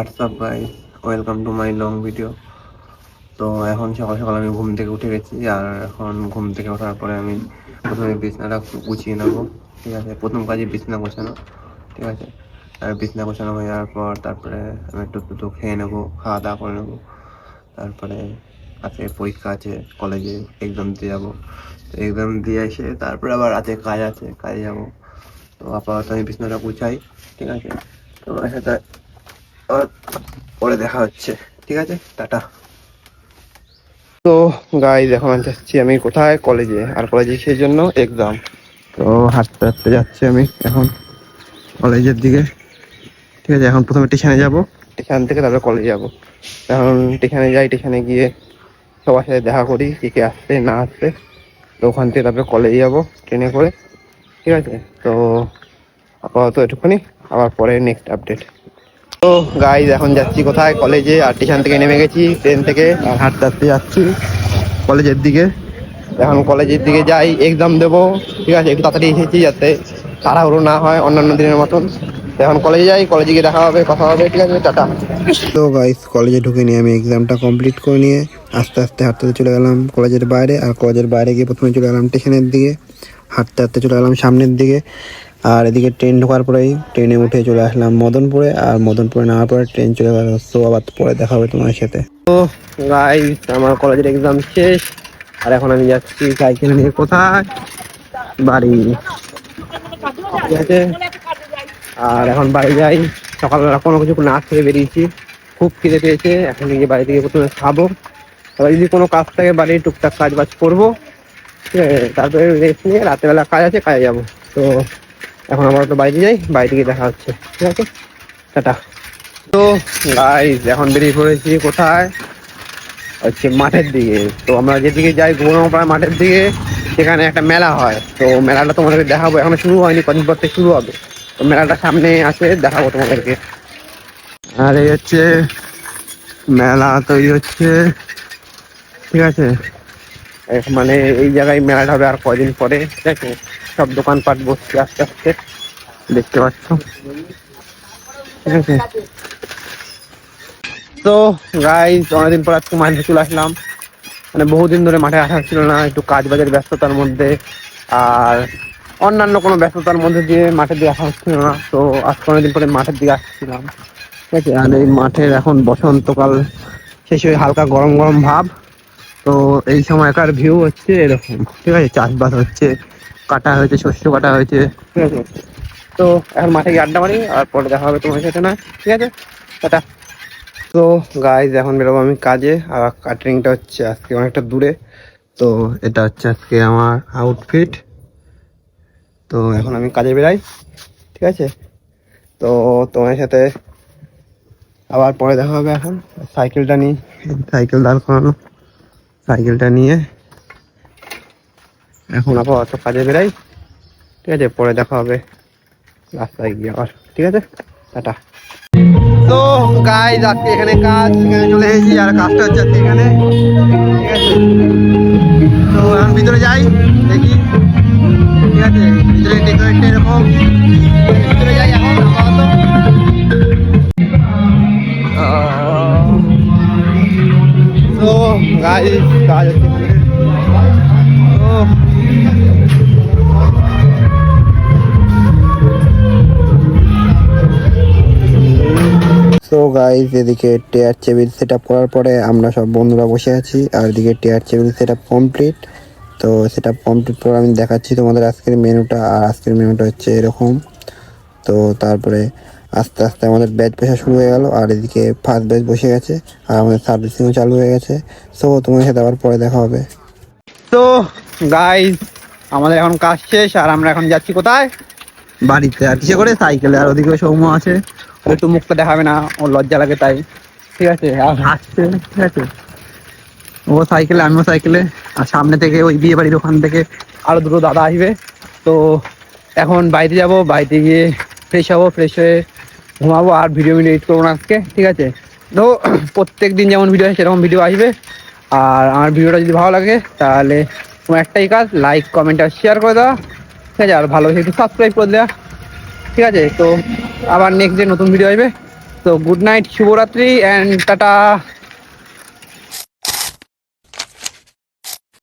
WhatsApp guys, welcome to my long video. তো এখন সকাল সকাল আমি ঘুম থেকে উঠে গেছি, আর এখন ঘুম থেকে ওঠার পরে আমি প্রথমে বিছনাটা গুছিয়ে নেবো। ঠিক আছে, প্রথম কাজে বিছনা গোছানো। ঠিক আছে, আর বিছনা গোছানো হয়ে যাওয়ার পর তারপরে আমি একটু দুটো খেয়ে নেবো, খাওয়া দাওয়া করে নেবো। তারপরে আজকে পরীক্ষা আছে, কলেজে এক্সাম দিতে যাবো। তো এক্সাম দিয়ে এসে তারপরে আবার রাতে কাজ আছে, কাজে যাবো। তো আপাতত আমি বিছনাটা গুছাই। ঠিক আছে, তোমার সাথে আবার পরে দেখা হচ্ছে। ঠিক আছে, টাটা। তো গাইজ এখন যাচ্ছি আমি কোথায়, কলেজে। আর কলেজে সেই জন্য এক্সাম। তো হাঁটতে হাঁটতে যাচ্ছি আমি এখন কলেজের দিকে। ঠিক আছে, এখন প্রথমে স্টেশনে যাব, স্টেশন থেকে তারপরে কলেজে যাব। এখন স্টেশনে যাই, স্টেশনে গিয়ে সবার সাথে দেখা করি, কে কে আসছে না আসছে। তো ওখান থেকে তারপরে কলেজে যাব ট্রেনে করে। ঠিক আছে, তো আপাতত একটুখানি, আবার পরে নেক্সট আপডেট। তো গাইজ এখন যাচ্ছি কোথায়, কলেজে। আর স্টেশন থেকে নেমে গেছি ট্রেন থেকে, আর হাঁটতে হাঁটতে যাচ্ছি কলেজের দিকে। এখন কলেজের দিকে যাই, এক্সাম দেবো। ঠিক আছে, একটু তাড়াতাড়ি এসেছি যাতে তাড়াহুড়ো না হয় অন্যান্য দিনের মতন। এখন কলেজে যাই, কলেজে গিয়ে দেখা হবে, কথা হবে। ঠিক আছে, টাটা। তো গাইজ কলেজে ঢুকে নিয়ে আমি এক্সামটা কমপ্লিট করে নিয়ে আস্তে আস্তে হাঁটতে চলে গেলাম কলেজের বাইরে। আর কলেজের বাইরে গিয়ে প্রথমে চলে গেলাম স্টেশনের দিকে, হাঁটতে হাঁটতে চলে গেলাম সামনের দিকে। আর এদিকে ট্রেন ঢোকার পরেই ট্রেনে উঠে চলে আসলাম মদনপুরে। আর মদনপুরে নামার পরে ট্রেন চলে গেল। তো আবার পরে দেখা হবে তোমার সাথে। তো গাইজ আমার কলেজের এক্সাম শেষ, আর এখন আমি যাচ্ছি সাইকেল নিয়ে কোথায়, বাড়ি। ঠিক আছে, আর এখন বাড়ি যাই। সকালবেলা কোনো কিছু না খেয়ে বেরিয়েছি, খুব খিদে পেয়েছে। এখন গিয়ে বাড়ি থেকে প্রথমে খাবো, তারপর যদি কোনো কাজ থাকে বাড়ির টুকটাক কাজ বাজ করবো। ঠিক আছে, তারপরে রেস্ট নিয়ে রাতেরবেলা কাজ আছে, কাজে যাবো। তো এখন আমরা তো বাইরে যাই, বাইরে গিয়ে দেখা হচ্ছে। ঠিক আছে, টাটা। তো গাইজ এখন বেরিয়ে পড়েছি কোথায়, হচ্ছে মাঠের দিকে। তো আমরা যেদিকে যাই গৌরমপাড়া মাঠের দিকে, সেখানে একটা মেলা হয়। তো মেলাটা তোমাদেরকে দেখাবো, এখনো শুরু হয়নি, কদিন পর থেকে শুরু হবে। তো মেলাটা সামনে আছে, দেখাবো তোমাদেরকে। আর এই হচ্ছে মেলা তৈরি হচ্ছে। ঠিক আছে, মানে এই জায়গায় মেলাটা হবে আর কদিন পরে। ঠিক আছে, সব দোকানপাট বসছে আস্তে আস্তে, দেখতে পাচ্ছ। ঠিক আছে, তো গাইজ অনেকদিন পর আজকে মাঠে চলে আসলাম। মানে বহুদিন ধরে মাঠে আসা ছিল না, একটু কাজ বাজের ব্যস্ততার মধ্যে আর অন্যান্য কোনো ব্যস্ততার মধ্যে দিয়ে মাঠের দিকে আসা হচ্ছিল না। তো আজকে অনেকদিন পরে মাঠের দিকে আসছিলাম। ঠিক আছে, আর এই মাঠের এখন বসন্তকাল শেষ হয়ে হালকা গরম গরম ভাব। তো এই সময়কার ভিউ হচ্ছে এরকম। ঠিক আছে, চাষবাস হচ্ছে, কাটা হয়েছে, শস্য কাটা হয়েছে। ঠিক আছে, তো এখন মাঠে গিয়ে আড্ডা মারি, আর পরে দেখা হবে তোমার সাথে না। ঠিক আছে, টাটা। তো গাইজ এখন বেরোবো আমি কাজে, আর কাটারিংটা হচ্ছে আজকে অনেকটা দূরে। তো এটা হচ্ছে আজকে আমার আউটফিট। তো এখন আমি কাজে বেরাই। ঠিক আছে, তো তোমার সাথে আবার পরে দেখা হবে। এখন সাইকেলটা নিই, সাইকেল দাঁড় করানো, সাইকেলটা নিয়ে এখন আপাতত কাজে বেরাই। ঠিক আছে, পরে দেখা হবে রাস্তায় গিয়ে আবার। ঠিক আছে, টাটা। তো গাইজ আজকে এখানে কাজ, এখানে চলে এসেছি, আর কাজটা হচ্ছে আজকে এখানে। ঠিক আছে, তো এখন ভিতরে যাই, দেখি। ঠিক আছে, ভিতরে ডেকোরেটটা এরকম, ভিতরে যাই এখন আপাতত। তো গাইজ কাজ হচ্ছে এখানে। তো গাইজ এদিকে চেয়ার টেবিল সেট আপ করার পরে আমরা সব বন্ধুরা বসে আছি, আর এদিকে chair table set up complete. তো সেটা কমপ্লিট করে আমি দেখাচ্ছি তোমাদের আজকের মেনুটা। আর আজকের মেনুটা হচ্ছে এরকম। তো তারপরে আস্তে আস্তে আমাদের ব্যাচ বসা শুরু হয়ে গেল, আর এদিকে ফার্স্ট ব্যাচ বসে গেছে, আর আমাদের সার্ভিসিংও চালু হয়ে গেছে। সো তোমার সাথে আবার পরে দেখা হবে। তো গাইজ আমাদের এখন কাজ শেষ, আর আমরা এখন যাচ্ছি কোথায়, বাড়িতে। আর কিসে করে, সাইকেলে। আর ওদিকে সৌম্য আছে, ও একটু মুখটা দেখাবে না, ওর লজ্জা লাগে তাই। ঠিক আছে, আর হাসছে। ঠিক আছে, ও সাইকেলে, আমিও সাইকেলে। আর সামনে থেকে ওই বিয়ে বাড়ির ওখান থেকে আরো দুটো দাদা আসবে। তো এখন বাড়িতে যাব, বাড়িতে গিয়ে ফ্রেশ হবো, ফ্রেশ হয়ে ঘুমাবো। আর ভিডিও এডিট করবো না আজকে। ঠিক আছে, তো প্রত্যেক দিন যেমন ভিডিও হয় সেরকম ভিডিও আসবে। আর আমার ভিডিওটা যদি ভালো লাগে তাহলে তোমার একটাই কাজ, লাইক কমেন্ট আর শেয়ার করে দেওয়া। ঠিক আছে, আর ভালো একটু সাবস্ক্রাইব করে দেওয়া। ঠিক আছে, তো আবার নেক্সট ডে নতুন ভিডিও আসবে। তো গুড নাইট, শুভরাত্রি অ্যান্ড টাটা।